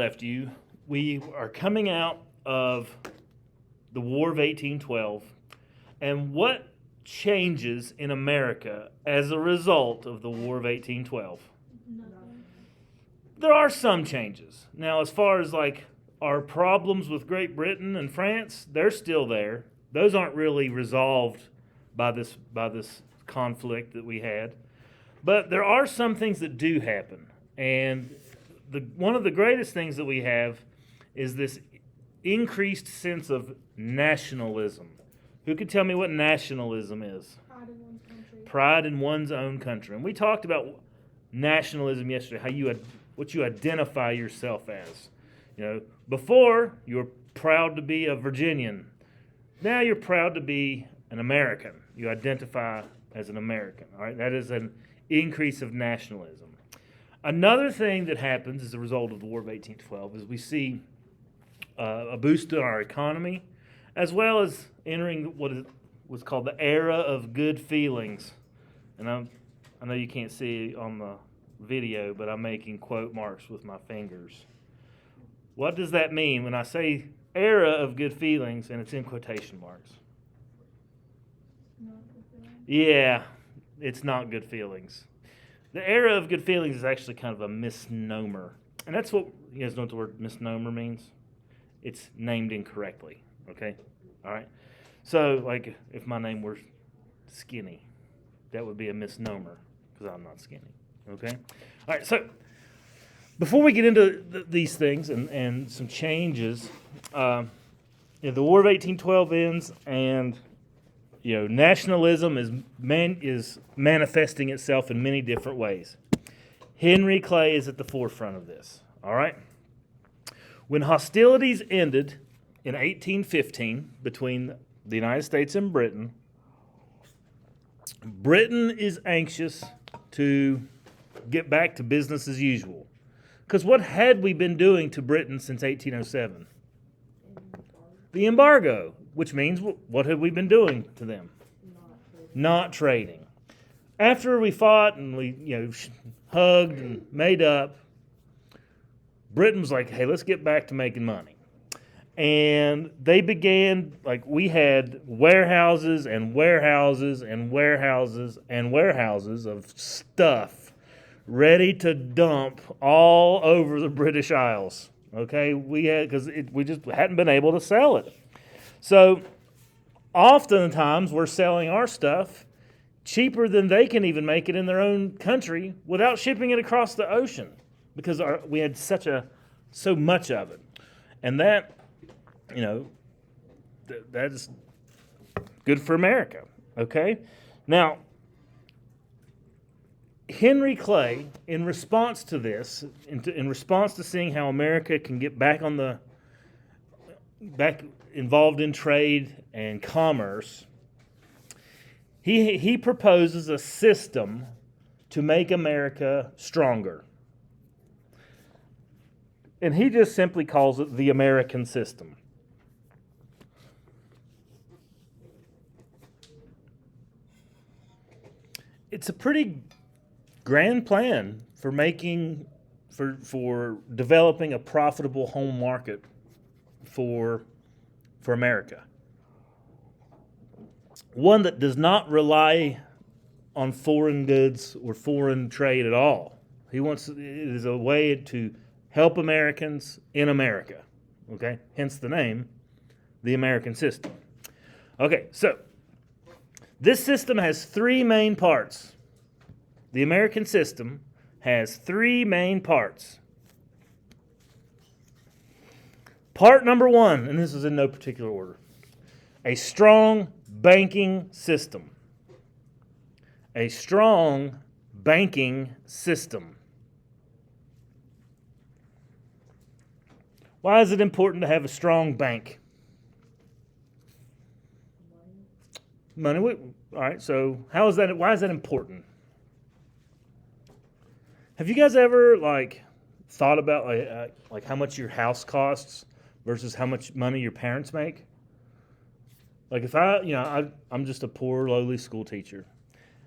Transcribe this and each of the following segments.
left you, we are coming out of the War of 1812, and what changes in America as a result of the War of 1812? There are some changes. Now, as far as like our problems with Great Britain and France, they're still there. Those aren't really resolved by this conflict that we had. But there are some things that do happen. And one of the greatest things that we have is this increased sense of nationalism. Who could tell me what nationalism is? Pride in one's country. Pride in one's own country. And we talked about nationalism yesterday, what you identify yourself as. You know, before you were proud to be a Virginian. Now you're proud to be an American. You identify as an American. All right, that is an increase of nationalism. Another thing that happens as a result of the War of 1812 is we see a boost in our economy, as well as entering what was called the era of good feelings. And I know you can't see on the video, but I'm making quote marks with my fingers. What does that mean when I say era of good feelings and it's in quotation marks? Yeah, it's not good feelings. The era of good feelings is actually kind of a misnomer. And that's what, you guys know what the word misnomer means? It's named incorrectly, okay? All right? So, like, if my name were Skinny, that would be a misnomer because I'm not skinny, okay? All right, so before we get into these things and some changes, the War of 1812 ends, and nationalism is manifesting itself in many different ways. Henry Clay is at the forefront of this. All right. When hostilities ended in 1815 between the United States and Britain, Britain is anxious to get back to business as usual. Because what had we been doing to Britain since 1807? The embargo, which means what had we been doing to them? Not trading. After we fought and we hugged and made up, Britain was like, hey, let's get back to making money. And they began, we had warehouses and warehouses and warehouses and warehouses of stuff ready to dump all over the British Isles. Okay, we just hadn't been able to sell it. So oftentimes we're selling our stuff cheaper than they can even make it in their own country without shipping it across the ocean because we had so much of it. And that, that's good for America, okay? Now, Henry Clay, in response to this, in response to seeing how America can get back involved in trade and commerce, he proposes a system to make America stronger. And he just simply calls it the American system. It's a pretty grand plan for developing a profitable home market for America. One that does not rely on foreign goods or foreign trade at all. It is a way to help Americans in America. Okay? Hence the name, the American system. Okay, so this system has three main parts. The American system has three main parts. Part number one, and this is in no particular order, a strong banking system. A strong banking system. Why is it important to have a strong bank? Money. All right, so why is that important? Have you guys ever thought about how much your house costs versus how much money your parents make? If I'm just a poor lowly school teacher,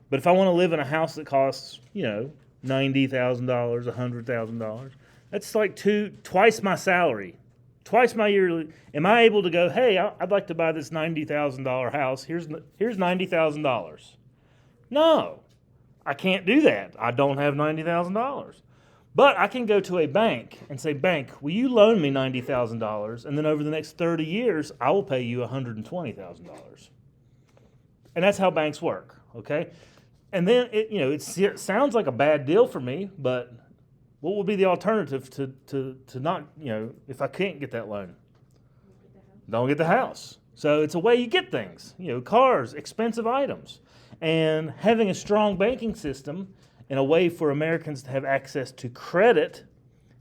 but if I want to live in a house that costs $90,000, $100,000, That's like twice my salary, twice my yearly. Am I able to go, hey, I'd like to buy this $90,000 house. Here's $90,000. No, I can't do that. I don't have $90,000. But I can go to a bank and say, bank, will you loan me $90,000? And then over the next 30 years, I will pay you $120,000. And that's how banks work, okay? And then, it sounds like a bad deal for me, but what would be the alternative to not, if I can't get that loan? Don't get the house. So it's a way you get things, cars, expensive items. And having a strong banking system and a way for Americans to have access to credit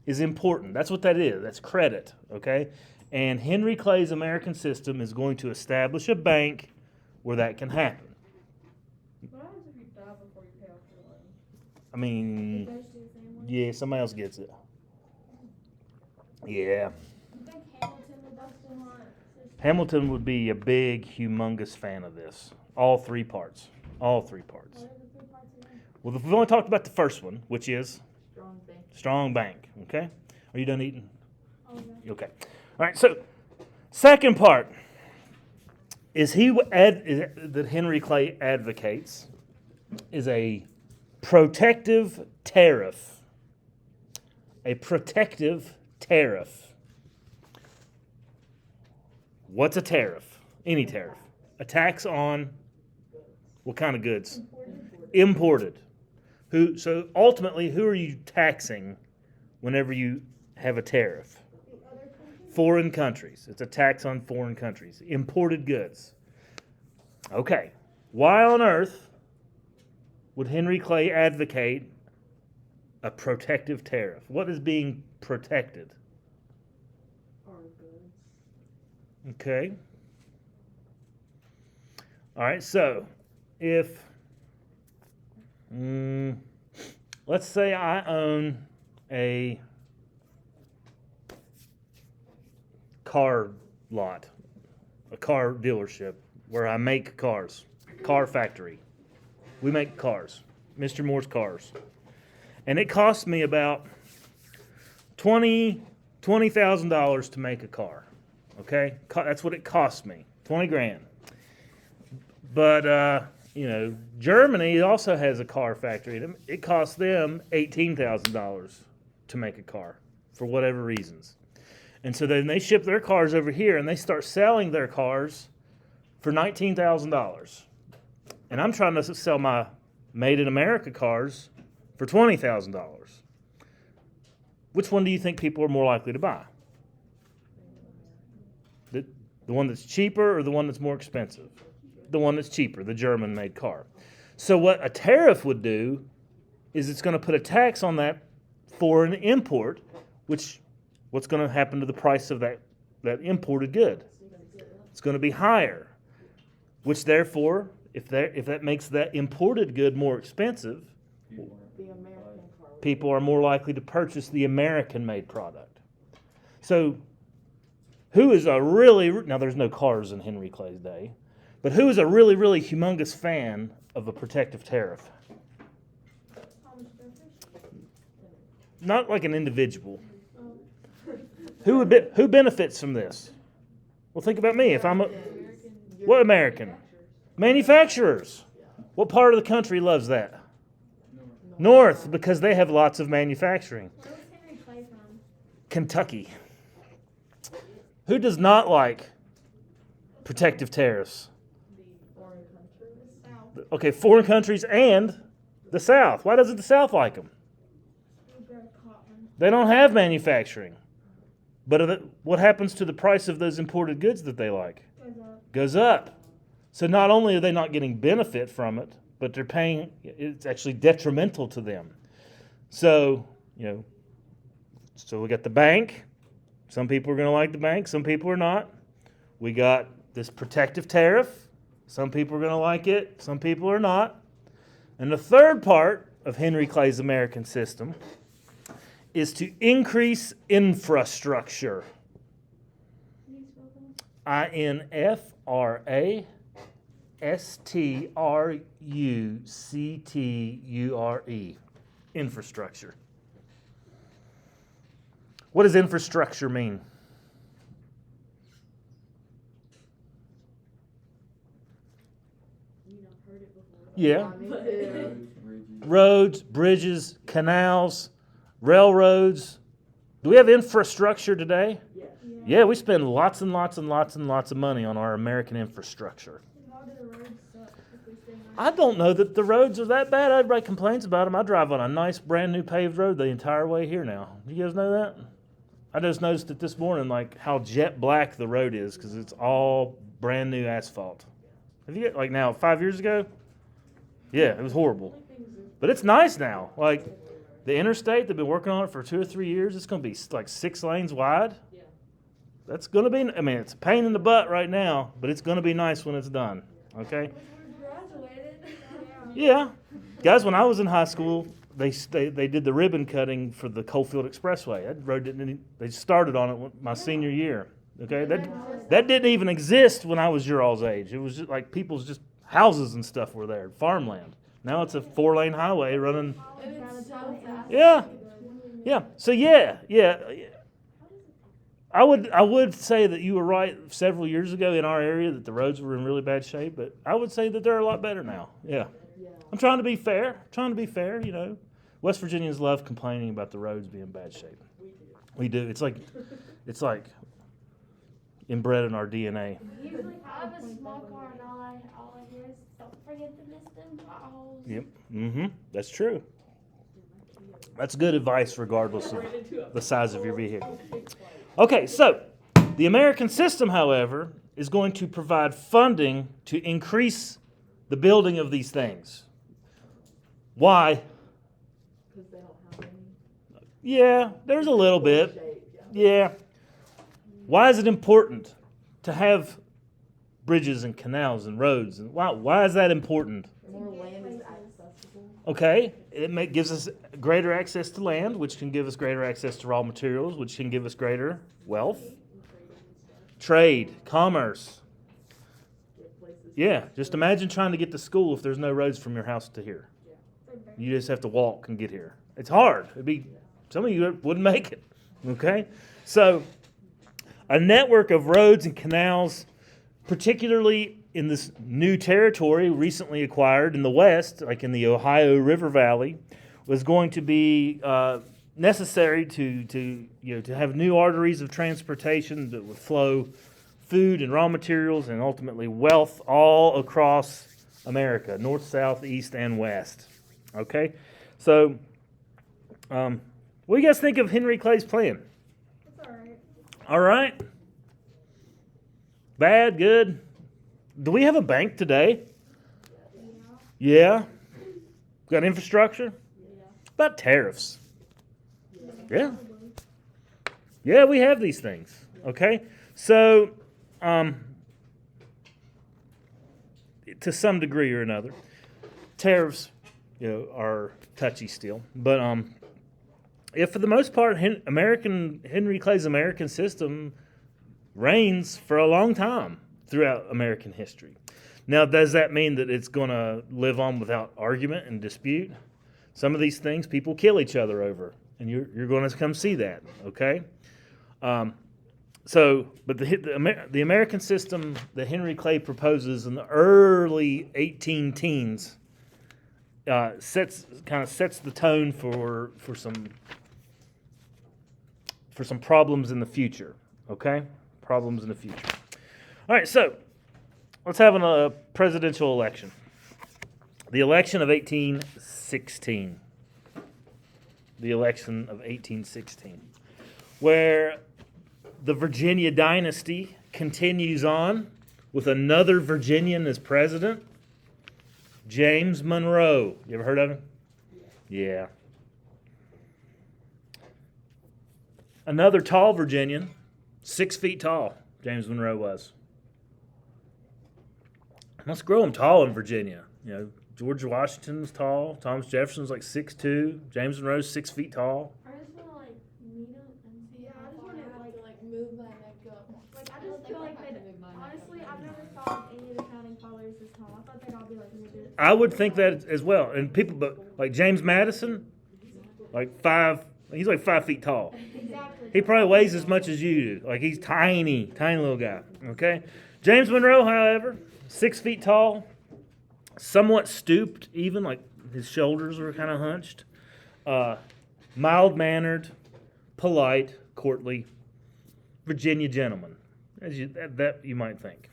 is important. That's what that is. That's credit, okay? And Henry Clay's American system is going to establish a bank where that can happen. What happens if you die before you pay off your loan? I mean, yeah, somebody else gets it. Yeah. You think Hamilton would also want this? Hamilton would be a big, humongous fan of this. All three parts. All three parts. What are the 3 parts again? Well, we've only talked about the first one, which is Strong bank. strong bank. Okay? Are you done eating? Oh, yeah. Okay. All right, so second part is that Henry Clay advocates is a protective tariff. A protective tariff. What's a tariff? Any tariff. A tax on what kind of goods? Imported. So ultimately, who are you taxing whenever you have a tariff? Foreign countries. It's a tax on foreign countries. Imported goods. Okay. Why on earth would Henry Clay advocate a protective tariff? What is being protected? Foreign goods. Okay. All right, so if, let's say I own a car lot, a car dealership where I make cars, car factory. We make cars, Mr. Moore's Cars. And it costs me about $20,000 to make a car. Okay? That's what it costs me, 20 grand. But, Germany also has a car factory. It costs them $18,000 to make a car for whatever reasons. And so then they ship their cars over here and they start selling their cars for $19,000. And I'm trying to sell my Made in America cars for $20,000. Which one do you think people are more likely to buy? The one that's cheaper or the one that's more expensive? The one that's cheaper, the German-made car. So what a tariff would do is it's going to put a tax on that foreign import, what's going to happen to the price of that imported good? It's going to be higher, which therefore, if that makes that imported good more expensive, The American car. people are more likely to purchase the American-made product. So who is now there's no cars in Henry Clay's day, but who is a really, really humongous fan of a protective tariff? Thomas Jefferson? Not like an individual. Who benefits from this? Well, think about me. If I'm what American? Manufacturers. What part of the country loves that? North, because they have lots of manufacturing. Where was Henry Clay from? Kentucky. Who does not like protective tariffs? Foreign countries. South. Okay, foreign countries and the South. Why doesn't the South like them? We grow cotton. They don't have manufacturing. But what happens to the price of those imported goods that they like? Goes up. Goes up. So not only are they not getting benefit from it, but they're paying, it's actually detrimental to them. So, so we got the bank. Some people are going to like the bank, some people are not. We got this protective tariff. Some people are going to like it, some people are not. And the third part of Henry Clay's American system is to increase infrastructure. Can you spell infrastructure. Infrastructure. What does infrastructure mean? Yeah. Roads, bridges, canals, railroads. Do we have infrastructure today? Yeah, we spend lots and lots and lots and lots of money on our American infrastructure. How do the roads suck if we stay I don't know that the roads are that bad. Everybody complains about them. I drive on a nice brand new paved road the entire way here now. You guys know that? I just noticed it this morning, like how jet black the road is because it's all brand new asphalt. Have you like now 5 years ago? Yeah, it was horrible. But it's nice now. Like the interstate, they've been working on it for 2 or 3 years. It's going to be like 6 lanes wide. That's going to be, I mean, it's a pain in the butt right now, but it's going to be nice when it's done. Okay? graduated? Yeah. Guys, when I was in high school, they did the ribbon cutting for the Coalfield Expressway. That road they started on it my senior year. Okay? That didn't even exist when I was your all's age. It was just like people's just houses and stuff were there, farmland. Now it's a 4-lane highway running. Yeah. Yeah. So yeah. I would say that you were right several years ago in our area that the roads were in really bad shape, but I would say that they're a lot better now. Yeah. I'm trying to be fair. You know. West Virginians love complaining about the roads being in bad shape. We do. It's like inbred in our DNA. Usually I have a small car and all I hear is don't forget to miss them potholes. Yep. Mm-hmm. That's true. That's good advice regardless of the size of your vehicle. Okay, so the American system, however, is going to provide funding to increase the building of these things. Why? Because they don't have any. Yeah, there's a little bit. Yeah. Why is it important to have bridges and canals and roads? And why is that important? More land is accessible. Okay, gives us greater access to land, which can give us greater access to raw materials, which can give us greater wealth, trade, commerce. Yeah, just imagine trying to get to school if there's no roads from your house to here. You just have to walk and get here. It's hard. Some of you wouldn't make it. Okay, so a network of roads and canals, particularly in this new territory recently acquired in the west, like in the Ohio River Valley, was going to be necessary to have new arteries of transportation that would flow food and raw materials and ultimately wealth all across America, north, south, east, and west. Okay, so what do you guys think of Henry Clay's plan? It's alright. All right. Bad, good. Do we have a bank today? Yeah. Got infrastructure? About tariffs. Yeah. Yeah, we have these things. Okay? So, to some degree or another, tariffs, are touchy still. But if for the most part, Henry Clay's American system reigns for a long time throughout American history. Now, does that mean that it's going to live on without argument and dispute? Some of these things people kill each other over, and you're going to come see that, okay? But the American system that Henry Clay proposes in the early 18 teens sets the tone for some problems in the future, okay? Problems in the future. All right, so let's have a presidential election. The election of 1816. The election of 1816, where the Virginia dynasty continues on with another Virginian as president, James Monroe. You ever heard of him? Yeah. Another tall Virginian, 6 feet tall, James Monroe was. Let's grow them tall in Virginia. George Washington's tall. Thomas Jefferson's like 6'2". James Monroe's 6 feet tall. I just want to meet him and see Yeah, how I just far want to I move my neck up. I just feel like honestly, I've never thought any of the founding fathers this tall. I thought they'd all be like midgets. I would think that as well. And people, but like James Madison, like 5. He's like 5 feet tall. Exactly. He probably weighs as much as you do. Like, he's tiny, tiny little guy. Okay? James Monroe, however, 6 feet tall, somewhat stooped, even like his shoulders were kind of hunched. Mild-mannered, polite, courtly, Virginia gentleman, that you might think.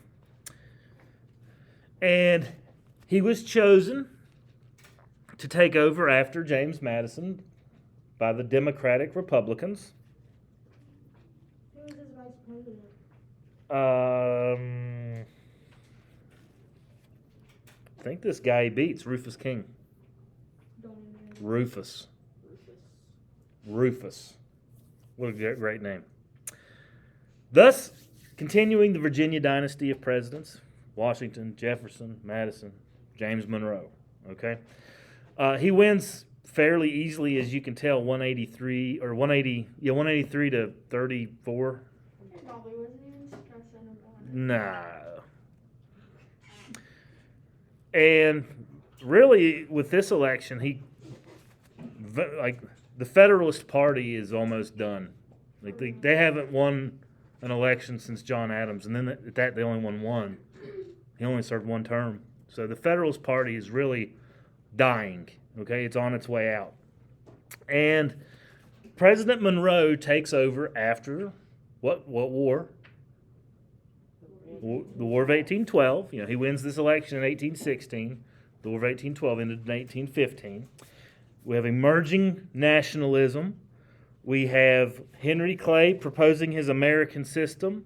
And he was chosen to take over after James Madison by the Democratic Republicans. Who was his vice president? I think this guy he beats, Rufus King. Don't even. Rufus. What a great name. Thus, continuing the Virginia dynasty of presidents, Washington, Jefferson, Madison, James Monroe. Okay? He wins fairly easily, as you can tell, 183 to 34. Probably wasn't even stressing about it. No. And really, with this election, the Federalist Party is almost done. Like they haven't won an election since John Adams, and then at that they only won one. He only served one term. So the Federalist Party is really dying. Okay, it's on its way out. And President Monroe takes over after what war? The War of 1812. He wins this election in 1816. The War of 1812 ended in 1815. We have emerging nationalism. We have Henry Clay proposing his American system.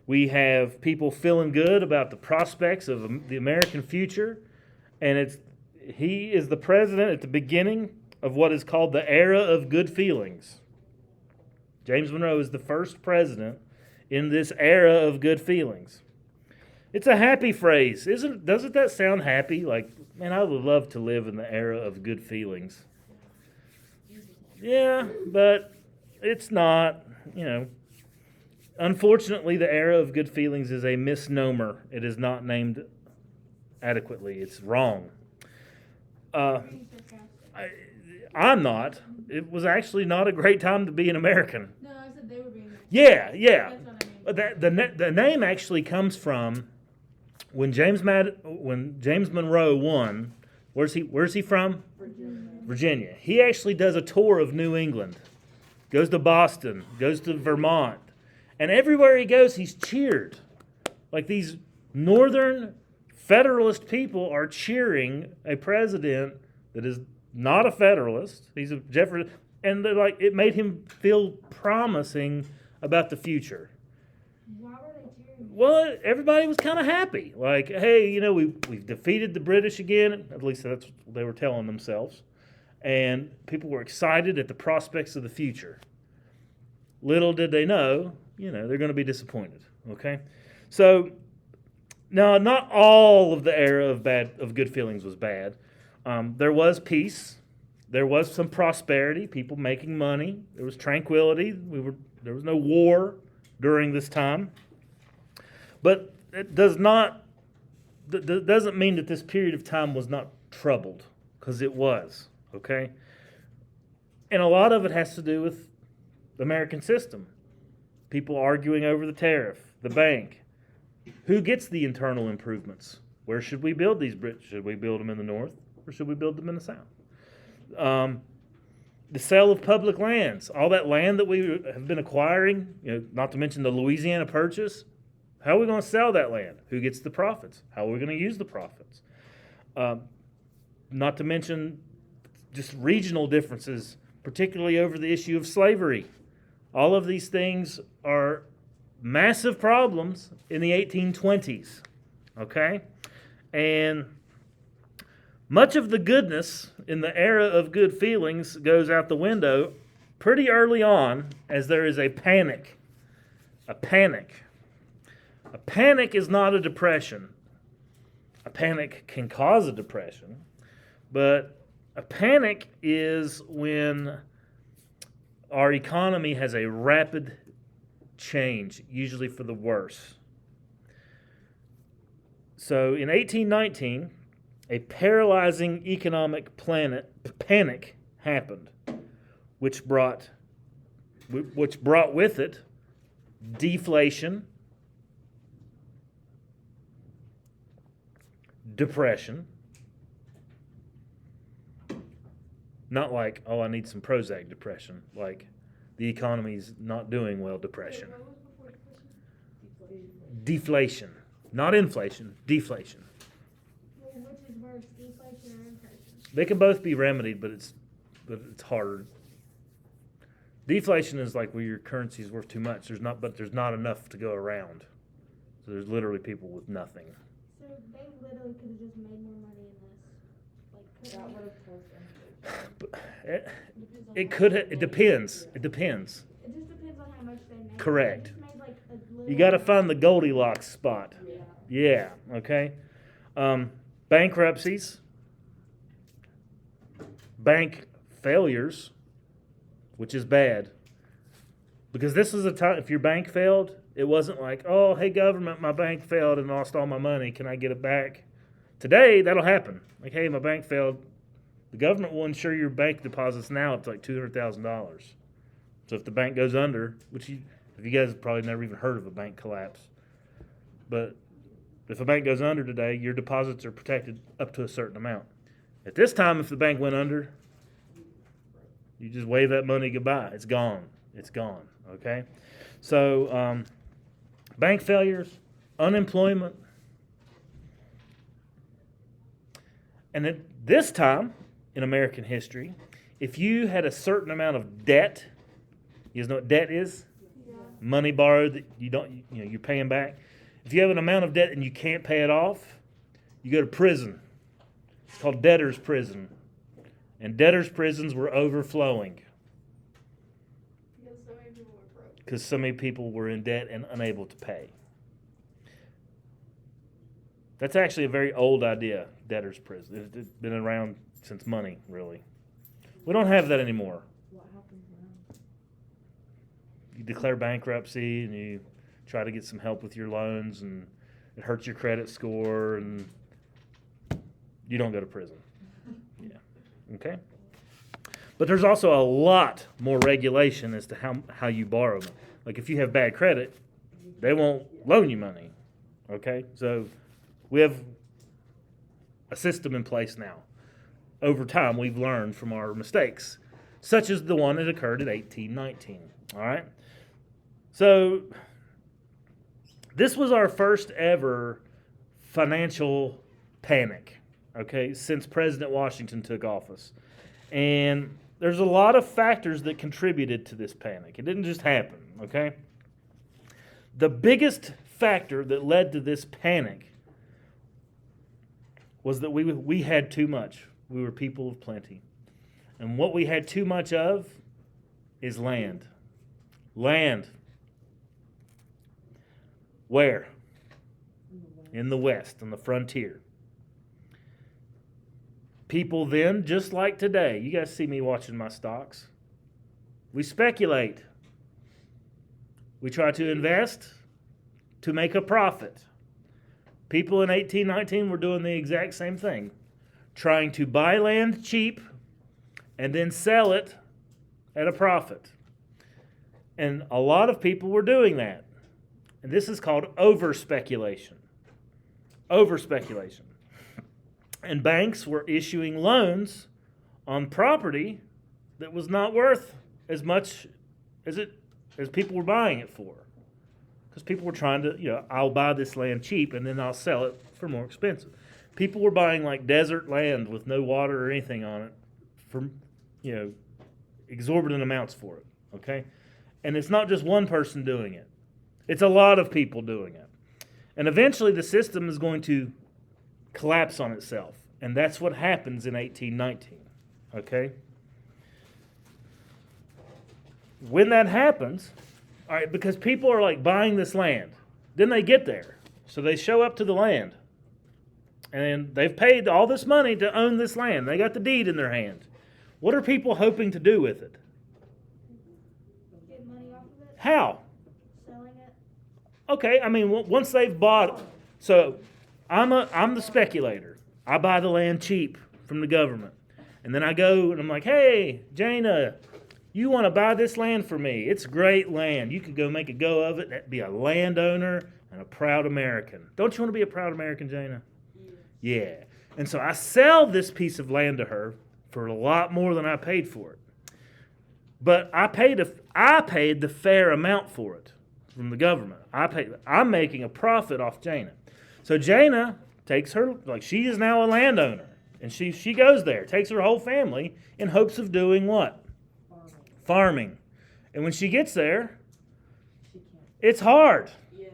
We have people feeling good about the prospects of the American future. And he is the president at the beginning of what is called the era of good feelings. James Monroe is the first president in this era of good feelings. It's a happy phrase, doesn't that sound happy? Like, man, I would love to live in the era of good feelings. Yeah, but it's not, Unfortunately, the era of good feelings is a misnomer. It is not named adequately. It's wrong. I'm not. It was actually not a great time to be an American. No, I said they were being. Yeah. That's what I mean. The name actually comes from when James Monroe won. Where's he from? Virginia. He actually does a tour of New England. Goes to Boston. Goes to Vermont. And everywhere he goes, he's cheered. Like these Northern Federalist people are cheering a president that is not a Federalist. He's a Jefferson. And they're like, it made him feel promising about the future. Why were they cheering? Well, everybody was kind of happy. Like, hey, we've defeated the British again. At least that's what they were telling themselves. And people were excited at the prospects of the future. Little did they know, they're going to be disappointed. Okay? So, now, not all of the era of good feelings was bad. There was peace. There was some prosperity, people making money. There was tranquility. There was no war during this time. But it doesn't mean that this period of time was not troubled, because it was, okay? And a lot of it has to do with the American system. People arguing over the tariff, the bank. Who gets the internal improvements? Where should we build these bridges? Should we build them in the north, or should we build them in the south? The sale of public lands, all that land that we have been acquiring, not to mention the Louisiana Purchase. How are we going to sell that land? Who gets the profits? How are we going to use the profits? Not to mention just regional differences, particularly over the issue of slavery. All of these things are massive problems in the 1820s, okay? And much of the goodness in the era of good feelings goes out the window pretty early on, as there is a panic. A panic. A panic is not a depression. A panic can cause a depression, but a panic is when our economy has a rapid change, usually for the worse. So in 1819, a paralyzing economic panic happened, which brought which brought with it deflation, depression. Not like, oh, I need some Prozac depression, like the economy's not doing well depression. What was before depression? Deflation, not inflation, deflation. Well, which is worse, deflation or inflation? They can both be remedied, but it's harder. Deflation is like where your currency is worth too much. There's not enough to go around. So there's literally people with nothing. So they literally could have just made more money in this. Like, That couldn't would they? have caused them. But Depends on it how could. much It money- depends. Yeah. It depends. It just depends on how much they make. Correct. They just made like a You little got to amount. find the Goldilocks spot. Yeah. Yeah. Okay. Bankruptcies, bank failures, which is bad, because this was a time. If your bank failed, it wasn't like, oh, hey government, my bank failed and lost all my money. Can I get it back? Today, that'll happen. Like, hey, my bank failed. The government will insure your bank deposits now up to like $200,000. So if the bank goes under, if you guys have probably never even heard of a bank collapse, but if a bank goes under today, your deposits are protected up to a certain amount. At this time, if the bank went under, you just wave that money goodbye. It's gone. It's gone. Okay? So, bank failures, unemployment. And at this time in American history, if you had a certain amount of debt, you guys know what debt is? Yeah. Money borrowed that you're paying back. If you have an amount of debt and you can't pay it off, you go to prison. It's called debtor's prison. And debtor's prisons were overflowing Because so many people were broke. because so many people were in debt and unable to pay. That's actually a very old idea, debtor's prison. It's been around since money, really. We don't have that anymore. What happens now? You declare bankruptcy and you try to get some help with your loans, and it hurts your credit score, and you don't go to prison. Yeah. Okay? But there's also a lot more regulation as to how you borrow them. Like if you have bad credit, they won't loan you money. Okay? So we have a system in place now. Over time, we've learned from our mistakes, such as the one that occurred in 1819. All right? So this was our first ever financial panic, okay, since President Washington took office. And there's a lot of factors that contributed to this panic. It didn't just happen, okay? The biggest factor that led to this panic was that we had too much. We were people of plenty. And what we had too much of is land. Land. Where? In the West, on the frontier. People then, just like today, you guys see me watching my stocks. We speculate. We try to invest to make a profit. People in 1819 were doing the exact same thing, trying to buy land cheap and then sell it at a profit. And a lot of people were doing that. And this is called over-speculation. Over-speculation. And banks were issuing loans on property that was not worth as much as people were buying it for. Because people were trying to, I'll buy this land cheap and then I'll sell it for more expensive. People were buying like desert land with no water or anything on it for, exorbitant amounts for it. Okay? And it's not just one person doing it. It's a lot of people doing it. And eventually the system is going to collapse on itself. And that's what happens in 1819. Okay? When that happens, all right, because people are like buying this land. Then they get there. So they show up to the land. And they've paid all this money to own this land. They got the deed in their hand. What are people hoping to do with it? Get money off of it, How? selling it. Okay, I mean, once they've bought, so I'm the speculator. I buy the land cheap from the government, and then I go and I'm like, hey, Jana, You want to buy this land for me? It's great land. You could go make a go of it. That'd be a landowner and a proud American. Don't you want to be a proud American, Jana? Yeah. And so I sell this piece of land to her for a lot more than I paid for it. But I paid the fair amount for it from the government. I'm making a profit off Jana. So Jana takes her, like, she is now a landowner. And she goes there, takes her whole family in hopes of doing what? Farming. And when she gets there, it's hard. Yeah,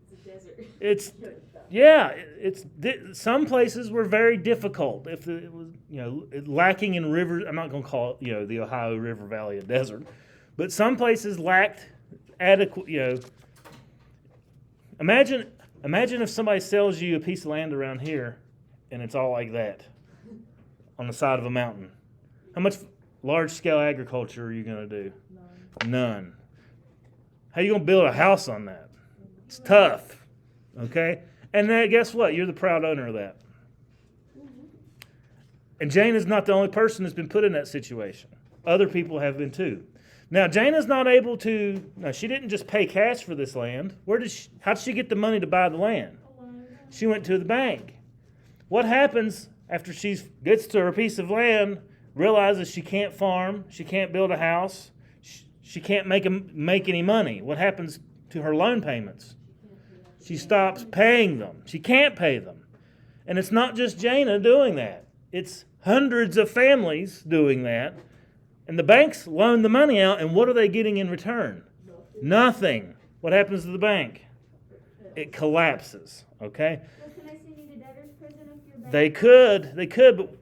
it's a desert. It's yeah, some places were very difficult. If it was, lacking in rivers, I'm not going to call it, the Ohio River Valley a desert, but some places lacked adequate, Imagine if somebody sells you a piece of land around here and it's all like that on the side of a mountain. How much large-scale agriculture are you going to do? None. How are you going to build a house on that? It's tough, okay? And then guess what? You're the proud owner of that. And Jana's not the only person that's been put in that situation. Other people have been too. Now, Jana's not able to, she didn't just pay cash for this land. How did she get the money to buy the land? She went to the bank. What happens after she gets to her piece of land, realizes she can't farm, she can't build a house, she can't make any money? What happens to her loan payments? She stops paying them. She can't pay them. And it's not just Jana doing that. It's hundreds of families doing that. And the banks loan the money out, and what are they getting in return? Nothing. What happens to the bank? It collapses, okay? Well, can I send you to debtor's prison if you're back? They could, but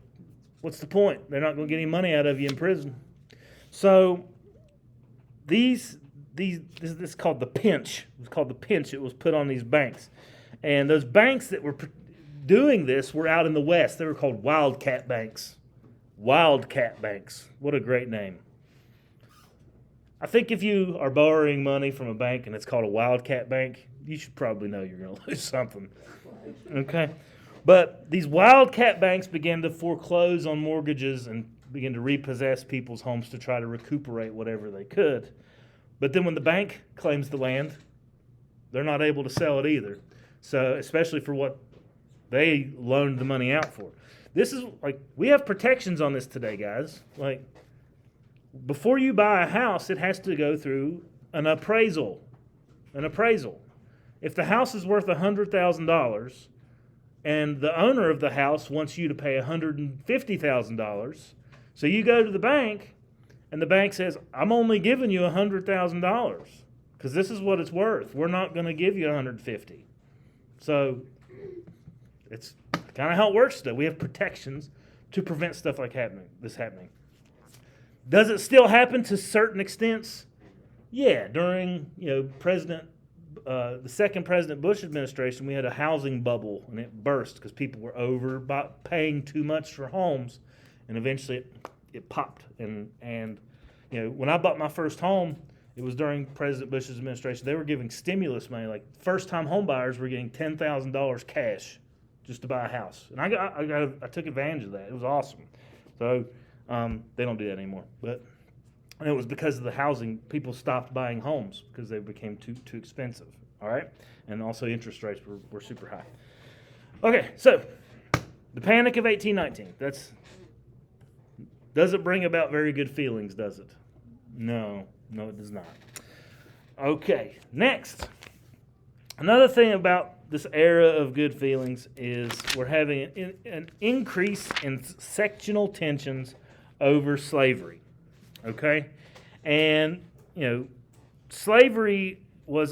what's the point? They're not going to get any money out of you in prison. So this is called the pinch. It was called the pinch. It was put on these banks. And those banks that were doing this were out in the West. They were called wildcat banks. Wildcat banks. What a great name. I think if you are borrowing money from a bank and it's called a wildcat bank, you should probably know you're going to lose something. Okay? But these wildcat banks began to foreclose on mortgages and begin to repossess people's homes to try to recuperate whatever they could. But then when the bank claims the land, they're not able to sell it either. So, especially for what they loaned the money out for. This is we have protections on this today, guys. Before you buy a house, it has to go through an appraisal. If the house is worth $100,000 and the owner of the house wants you to pay $150,000, so you go to the bank and the bank says, I'm only giving you $100,000 because this is what it's worth. We're not going to give you $150,000. So it's kind of how it works today. We have protections to prevent stuff like this happening. Does it still happen to certain extents? Yeah, during the second President Bush administration, we had a housing bubble and it burst because people were paying too much for homes, and eventually it popped. And when I bought my first home, it was during President Bush's administration. They were giving stimulus money, like first-time home buyers were getting $10,000 cash just to buy a house, and I took advantage of that. It was awesome. So they don't do that anymore, and it was because of the housing. People stopped buying homes because they became too expensive. All right, and also interest rates were super high. Okay, so the Panic of 1819. Does it bring about very good feelings? Does it? No, it does not. Okay, next. Another thing about this era of good feelings is we're having an increase in sectional tensions over slavery. Okay? And, slavery was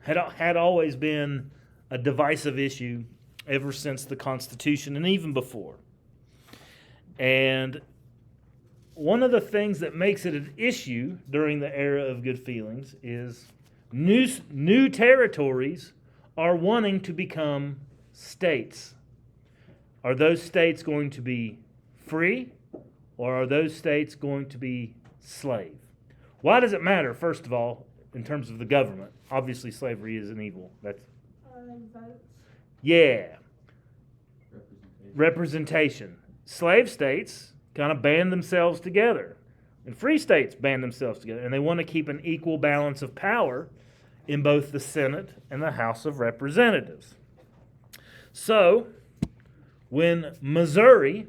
had always been a divisive issue ever since the Constitution and even before. And one of the things that makes it an issue during the era of good feelings is new territories are wanting to become states. Are those states going to be free, or are those states going to be slave? Why does it matter, first of all, in terms of the government? Obviously, slavery is an evil. That's Votes. yeah. Representation. Slave states kind of band themselves together. And free states band themselves together. And they want to keep an equal balance of power in both the Senate and the House of Representatives. So, when Missouri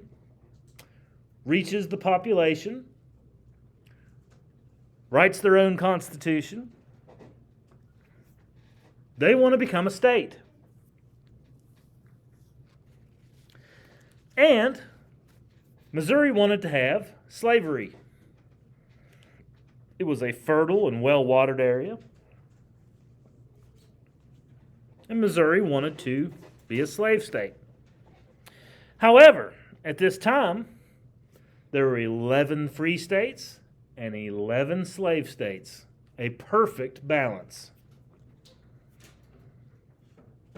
reaches the population, writes their own constitution, they want to become a state. And Missouri wanted to have slavery. It was a fertile and well-watered area. And Missouri wanted to be a slave state. However, at this time, there were 11 free states and 11 slave states. A perfect balance.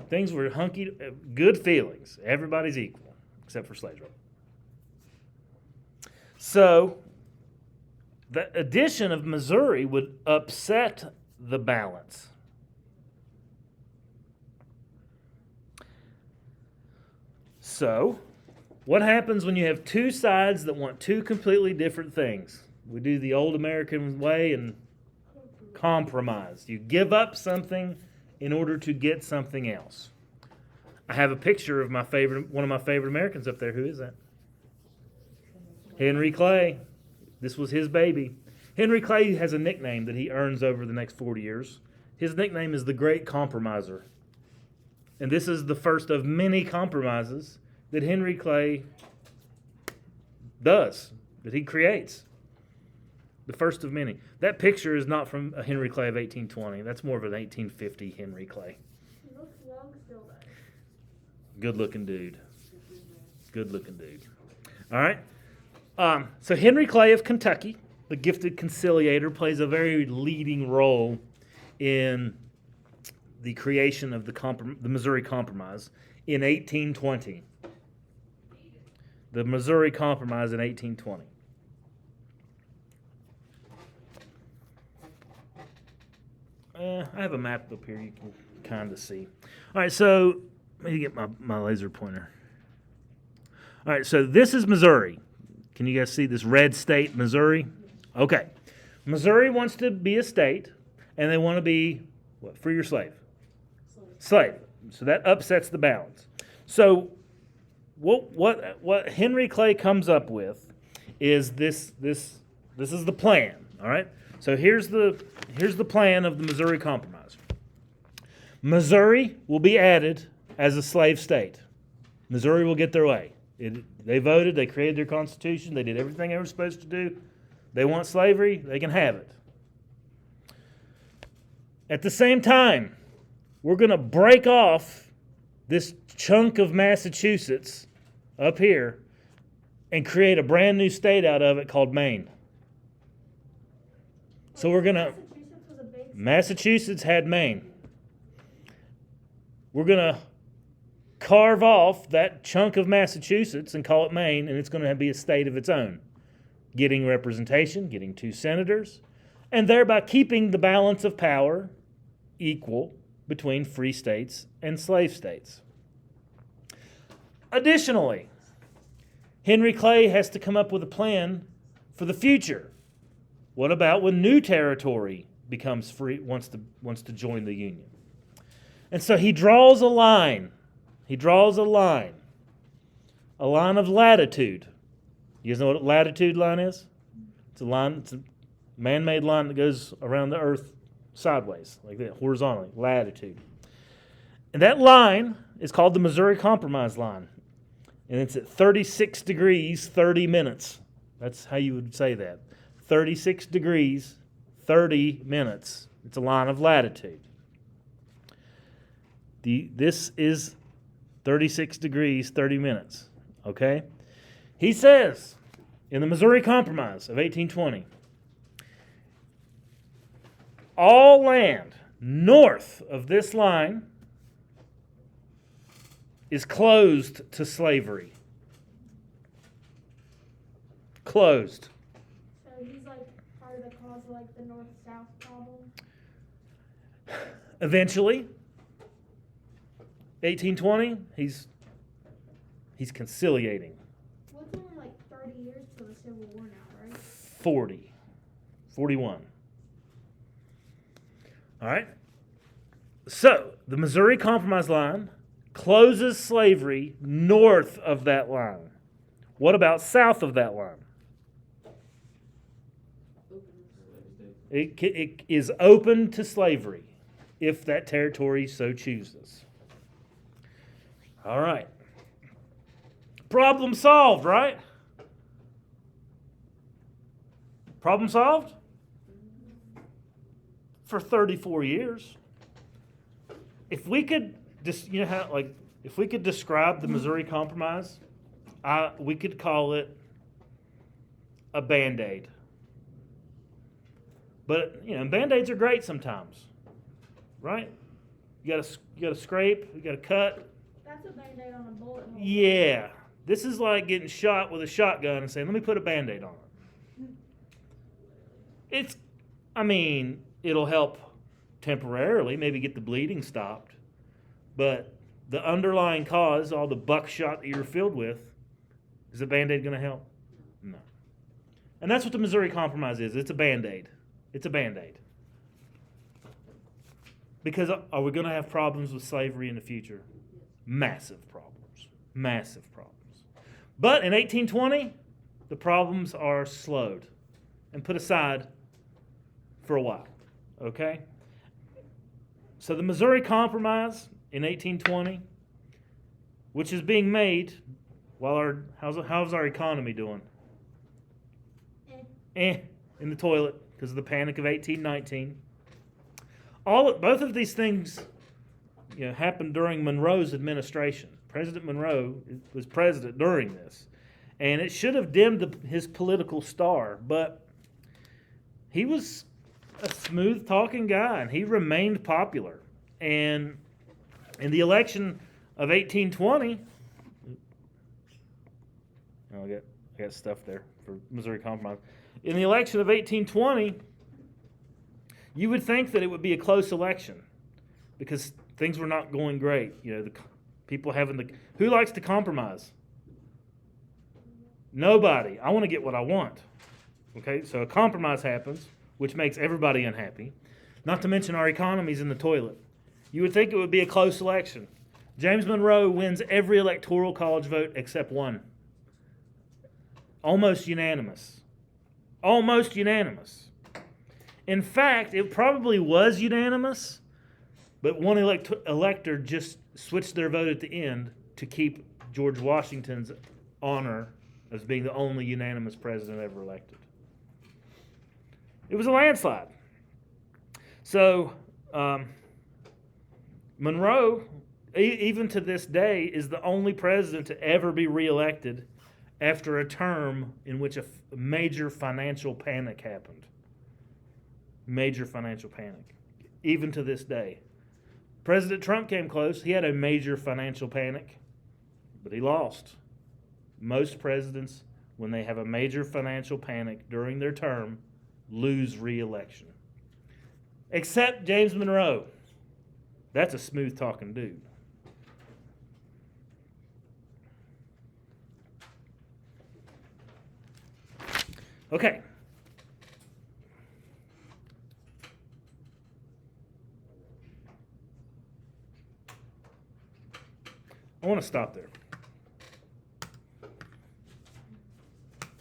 Things were good feelings. Everybody's equal, except for slavery. So, the addition of Missouri would upset the balance. So, what happens when you have two sides that want two completely different things? We do the old American way and compromise. You give up something in order to get something else. I have a picture of one of my favorite Americans up there. Who is that? Henry Clay. This was his baby. Henry Clay has a nickname that he earns over the next 40 years. His nickname is the Great Compromiser. And this is the first of many compromises that Henry Clay does, that he creates. The first of many. That picture is not from a Henry Clay of 1820. That's more of an 1850 Henry Clay. He looks young still though. Good looking dude. Good looking dude. All right. So Henry Clay of Kentucky, the gifted conciliator, plays a very leading role in the creation of the Missouri Compromise in 1820. The Missouri Compromise in 1820. I have a map up here you can kind of see. All right, so let me get my laser pointer. All right, so this is Missouri. Can you guys see this red state, Missouri? Okay. Missouri wants to be a state, and they want to be, what, free or slave? Slave. So that upsets the balance. So what Henry Clay comes up with is this is the plan, all right? So here's the plan of the Missouri Compromise. Missouri will be added as a slave state. Missouri will get their way. They voted, they created their constitution, they did everything they were supposed to do. They want slavery, they can have it. At the same time, we're going to break off this chunk of Massachusetts up here and create a brand new state out of it called Maine. So we're going to... Massachusetts was a big state. Massachusetts had Maine. We're going to carve off that chunk of Massachusetts and call it Maine, and it's going to be a state of its own, getting representation, getting 2 senators, and thereby keeping the balance of power equal between free states and slave states. Additionally, Henry Clay has to come up with a plan for the future. What about when new territory becomes free, wants to join the Union? And so he draws a line. He draws a line of latitude. You guys know what a latitude line is? It's a man-made line that goes around the earth sideways, like that, horizontally, latitude. And that line is called the Missouri Compromise line. And it's at 36 degrees, 30 minutes. That's how you would say that. 36 degrees, 30 minutes. It's a line of latitude. This is 36 degrees, 30 minutes. Okay? He says in the Missouri Compromise of 1820, all land north of this line is closed to slavery. Closed. So he's like part of the cause of like the north-south problem. Eventually, 1820, he's conciliating. Well, it's only like 30 years to Civil War now, right? 40. 41. All right. So, the Missouri Compromise line closes slavery north of that line. What about south of that line? It is open to slavery if that territory so chooses. All right. Problem solved, right? Problem solved? For 34 years. If we could just, you know how, like, if we could describe the Missouri Compromise, we could call it a Band-Aid. But, you know, Band-Aids are great sometimes, right? You gotta scrape, you gotta cut. That's a Band-Aid on a bullet hole. Yeah. This is like getting shot with a shotgun and saying, let me put a Band-Aid on it. It'll help temporarily, maybe get the bleeding stopped. But the underlying cause, all the buckshot that you're filled with, is a Band-Aid going to help? No. And that's what the Missouri Compromise is. It's a Band-Aid. It's a Band-Aid. Because are we going to have problems with slavery in the future? Massive problems. Massive problems. But in 1820, the problems are slowed and put aside for a while. Okay? So the Missouri Compromise in 1820, which is being made while how's our economy doing? In the toilet because of the Panic of 1819. Both of these things, happened during Monroe's administration. President Monroe was president during this, and it should have dimmed his political star, but he was a smooth-talking guy, and he remained popular. And in the election of 1820, I got stuff there for Missouri Compromise. In the election of 1820, you would think that it would be a close election because things were not going great. The people who likes to compromise? Nobody. I want to get what I want. Okay, so a compromise happens, which makes everybody unhappy. Not to mention our economy's in the toilet. You would think it would be a close election. James Monroe wins every electoral college vote except one. Almost unanimous. Almost unanimous. In fact, it probably was unanimous, but one elector just switched their vote at the end to keep George Washington's honor as being the only unanimous president ever elected. It was a landslide. So, Monroe, even to this day, is the only president to ever be reelected after a term in which a major financial panic happened. Major financial panic. Even to this day. President Trump came close. He had a major financial panic, but he lost. Most presidents, when they have a major financial panic during their term, lose re-election. Except James Monroe. That's a smooth-talking dude. Okay. I want to stop there.